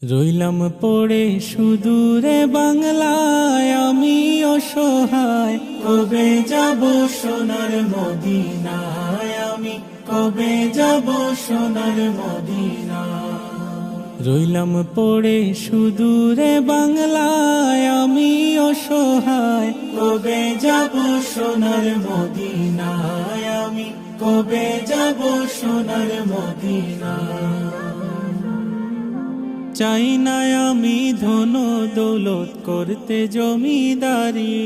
রইলাম পড়ে সুদূরে বাংলায়, আমি অসহায়। কবে যাব সোনার মদিনায়, আমি কবে যাব সোনার মদিনায়। রইলাম পড়ে সুদূরে বাংলায়, আমি অসহায়। কবে যাব সোনার মদিনায়, আমি কবে যাব সোনার মদিনায়। চাই না আমি ধন দৌলত করতে জমিদারি,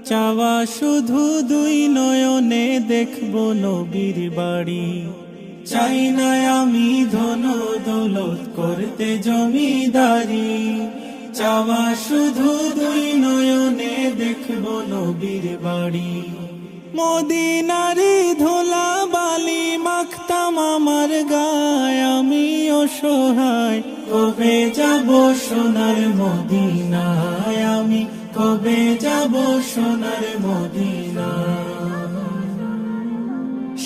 চাওয়া শুধু দুই নয়নে দেখব নবীর বাড়ি। চাই না আমি ধন দৌলত করতে জমিদারি, চাওয়া শুধু দুই নয়নে দেখব নবীর বাড়ি। মদিনারি ধুলা বালি মাখতাম আমার গায়, আমি অসহায়। কবে যাব সোনার মদিনায়, আমি কবে যাব সোনার মদিনায়।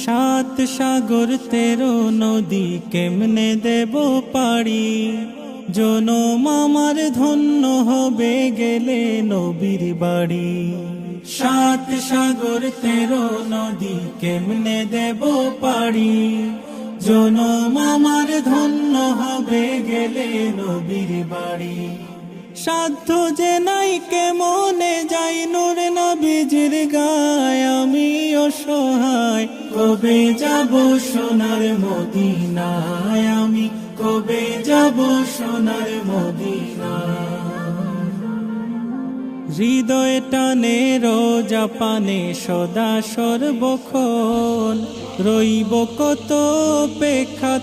সাত সাগর 13 নদী কেমনে দেব পাড়ি, জনম আমার ধন্য হবে গেলে নবীর বাড়ি। সাত সাগর 13 নদী কেমনে দেব পাড়ি, জনম আমার ধন্য হবে গেলে নবীর বাড়ি। সাধ্য যে নাই কেমনে যাই নূর নবীজির গায়, আমি অসহায়। কবে যাব সোনার মদিনায়, আমি কবে যাব সোনার মদিনায়। হৃদয় টানে রোজা পানে সদা সর্বক্ষণ, রইব কত অপেক্ষা।